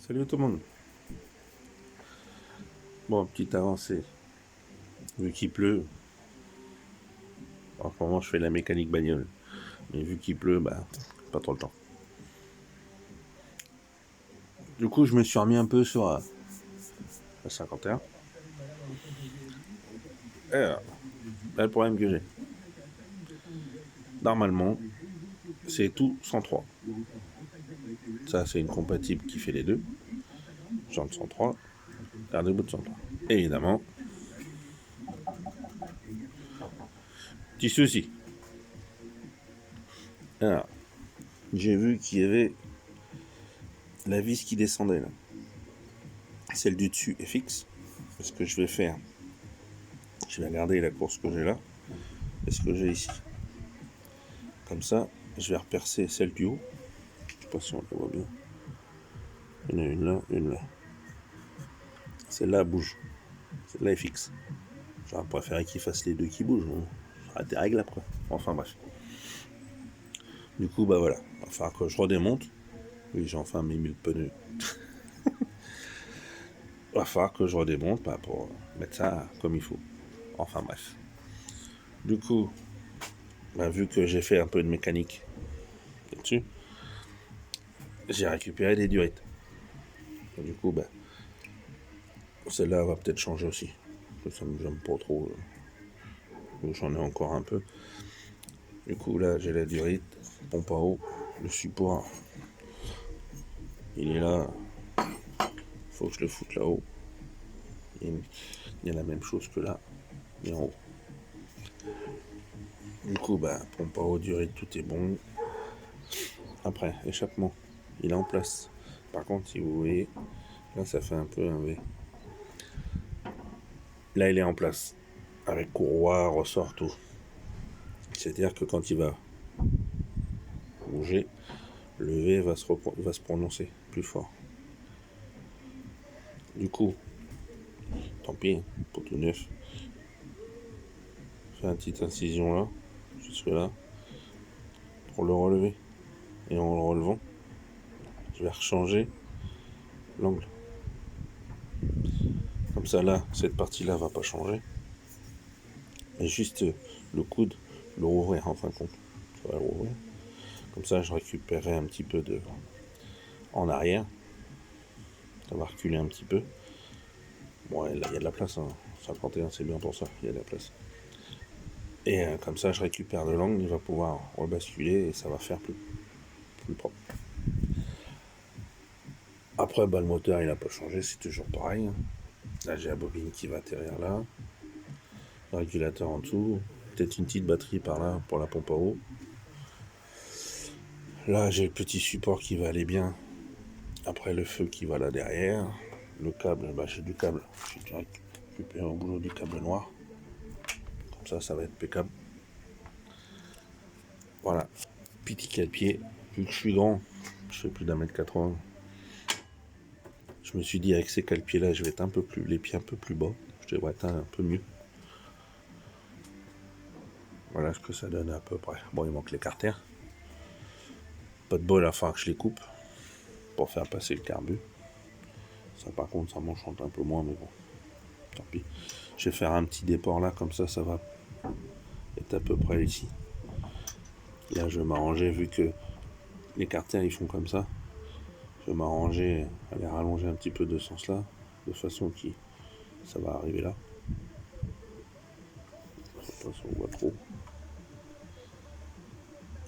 Salut tout le monde. Bon, petite avancée. Vu qu'il pleut, en ce moment je fais la mécanique bagnole. Mais vu qu'il pleut, pas trop le temps. Du coup, je me suis remis un peu sur la 51. Alors, là, le problème que j'ai. Normalement, c'est tout 103. Ça, c'est une compatible qui fait les deux. Genre de 103, garde de bout de 103. Évidemment, petit souci. Alors, j'ai vu qu'il y avait la vis qui descendait là. Celle du dessus est fixe. Ce que je vais faire, je vais regarder la course que j'ai là et ce que j'ai ici. Comme ça, je vais repercer celle du haut. Je sais pas si on la voit bien. Il y en a une là, une là. Celle-là bouge. Celle-là est fixe. J'aurais préféré qu'il fasse les deux qui bougent. Ça aurait été réglable quoi. Enfin bref. Du coup, voilà. Il va falloir que je redémonte. Oui, j'ai enfin mis le pneu. Il va falloir que je redémonte pour mettre ça comme il faut. Enfin bref. Du coup, vu que j'ai fait un peu de mécanique là-dessus, j'ai récupéré des durites. Et du coup, celle-là va peut-être changer aussi. Ça me gêne pas trop. J'en ai encore un peu. Du coup, là, j'ai la durite, pompe à eau, le support. Il est là. Faut que je le foute là-haut. Il y a la même chose que là, mais en haut. Du coup, pompe à eau, durite, tout est bon. Après, échappement, il est en place. Par contre, si vous voyez, là, ça fait un peu un V. Là, il est en place. Avec courroie, ressort, tout. C'est-à-dire que quand il va bouger, le V va se prononcer plus fort. Du coup, tant pis, pour tout neuf. Fais une petite incision là, jusque là, pour le relever. Et en le relevant, je vais rechanger l'angle. Comme ça là, cette partie-là va pas changer. Et juste le coude, le rouvrir en fin de compte. Tu vas le rouvrir. Comme ça, je récupérerai un petit peu de en arrière. Ça va reculer un petit peu. Bon, là, il y a de la place. 51, c'est bien pour ça. Il y a de la place. Et comme ça, je récupère de l'angle. Il va pouvoir rebasculer et ça va faire plus propre. Après, le moteur, il n'a pas changé. C'est toujours pareil. Là, j'ai la bobine qui va atterrir là. Le régulateur en dessous. Peut-être une petite batterie par là pour la pompe à eau. Là, j'ai le petit support qui va aller bien. Après, le feu qui va là derrière. Le câble, j'ai du câble. J'ai récupéré au boulot du câble noir. Comme ça, ça va être impeccable. Voilà. Petit cale-pied. Vu que je suis grand, je fais plus d'1m80. Je me suis dit, avec ces cale-pieds-là, je vais être les pieds un peu plus bas. Je devrais être un peu mieux. Voilà ce que ça donne à peu près. Bon, il manque les carters. Pas de bol, il va falloir que je les coupe pour faire passer le carbu. Ça, par contre, ça m'enchante un peu moins, mais bon, tant pis. Je vais faire un petit déport là, comme ça va être à peu près ici. Là, je vais m'arranger, vu que les carters ils font comme ça. Je vais m'arranger à les rallonger un petit peu de ce sens là, de façon que ça va arriver là. Je sais pas si on voit trop.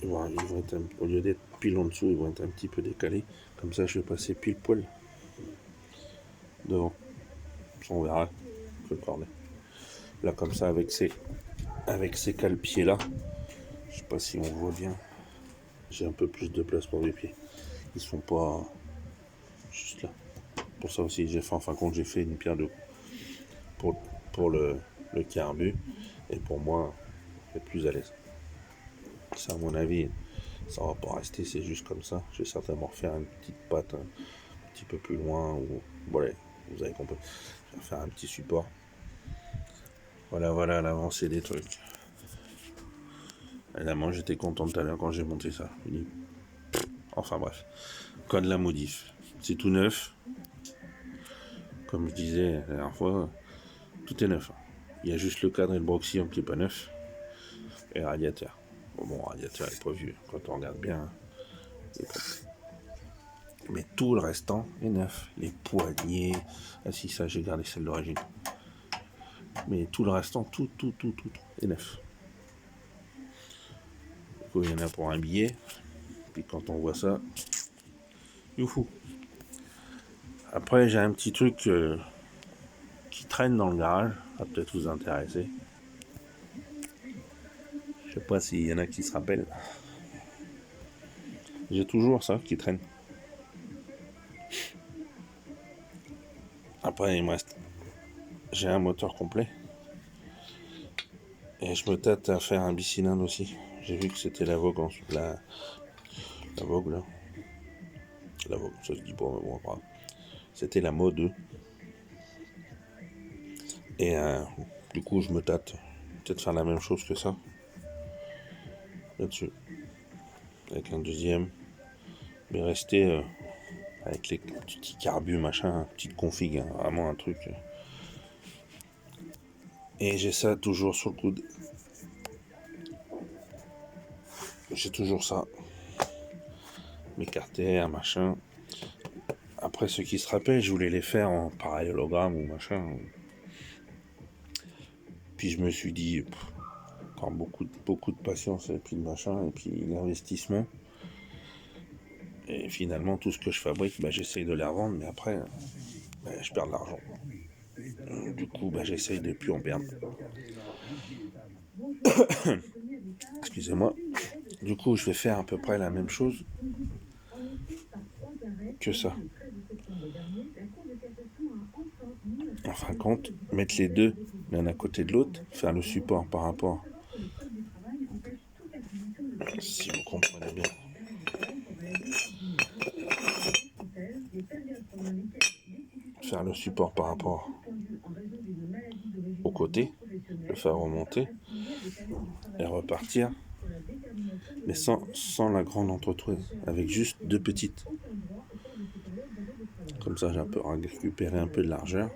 Ils vont être au lieu d'être pile en dessous, ils vont être un petit peu décalés. Comme ça, je vais passer pile poil devant. Ça, on verra que le cornet. Là, comme ça, avec ces cale-pieds là, je sais pas si on voit bien. J'ai un peu plus de place pour les pieds. Ils sont pas juste là. Pour ça aussi, j'ai fait une pierre de pour le carbu. Et pour moi, être plus à l'aise. Ça, à mon avis, ça va pas rester, c'est juste comme ça. Je vais certainement refaire une petite patte un petit peu plus loin. Voilà, vous avez compris. Je vais faire un petit support. Voilà l'avancée des trucs. Évidemment, j'étais content tout à l'heure quand j'ai monté ça. Enfin bref, code la modif. C'est tout neuf. Comme je disais la dernière fois, tout est neuf. Il y a juste le cadre et le broxillon qui n'est pas neuf. Et le radiateur. Bon, le radiateur n'est pas vieux. Quand on regarde bien, il est pas... Mais tout le restant est neuf. Les poignées. Ah si, ça, j'ai gardé celle d'origine. Mais tout le restant, tout est neuf. Du coup, il y en a pour un billet. Puis quand on voit ça, youhou. Après, j'ai un petit truc qui traîne dans le garage. Ça va peut-être vous intéresser. Je sais pas s'il y en a qui se rappellent. J'ai toujours ça qui traîne. Après, il me reste. J'ai un moteur complet. Et je me tâte à faire un bicylindre aussi. J'ai vu que c'était la Vogue ensuite. La Vogue là. La Vogue, ça se dit pas, mais bon, après. C'était la mode. Et du coup, je me tâte. Peut-être faire la même chose que ça. Là-dessus. Avec un deuxième. Mais rester avec les petits carbus, machin, petite config, hein, vraiment un truc. Et j'ai ça toujours sur le coude. J'ai toujours ça. Mes carters, machin. Après, ceux qui se rappellent, je voulais les faire en parallélogramme ou machin. Puis je me suis dit, encore beaucoup de patience et puis de machin, et puis l'investissement. Et finalement, tout ce que je fabrique, j'essaye de les revendre, mais après, je perds de l'argent. Du coup, j'essaye de plus en perdre. Excusez-moi. Du coup, je vais faire à peu près la même chose que ça. En fin de compte, mettre les deux l'un à côté de l'autre, faire le support par rapport. Si vous comprenez bien. Faire le support par rapport au côté, le faire remonter et repartir, mais sans la grande entreprise, avec juste deux petites. Comme ça, j'ai un peu récupéré un peu de largeur.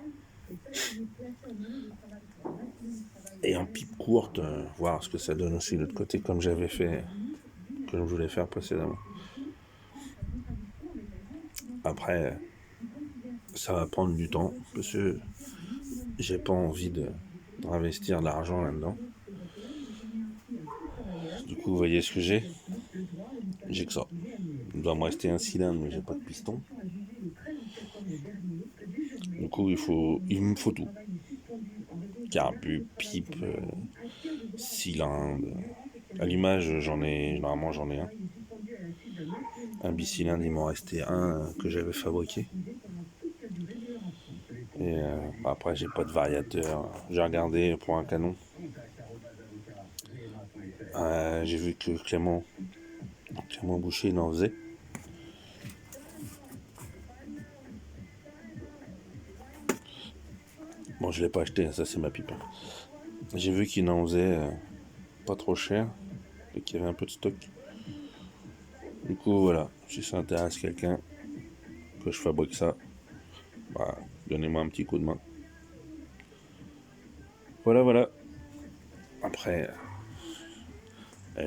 Et en pipe courte, voir ce que ça donne aussi de l'autre côté, comme j'avais fait, comme je voulais faire précédemment. Après, ça va prendre du temps, parce que j'ai pas envie de d'investir de l'argent là-dedans. Du coup, vous voyez ce que j'ai. J'ai que ça. Il doit me rester un cylindre, mais j'ai pas de piston. Du coup, il me faut tout. Carbu, pipe, cylindre. À l'image, normalement j'en ai un. Un bicylindre, il m'en restait un que j'avais fabriqué. Et après, j'ai pas de variateur. J'ai regardé pour un canon. J'ai vu que Clément Boucher, il en faisait. Bon, je l'ai pas acheté, ça c'est ma pipe. J'ai vu qu'il en faisait pas trop cher et qu'il y avait un peu de stock. Du coup, voilà, si ça intéresse quelqu'un que je fabrique ça, donnez-moi un petit coup de main. Voilà. Après,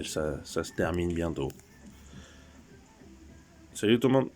ça se termine bientôt. Salut tout le monde!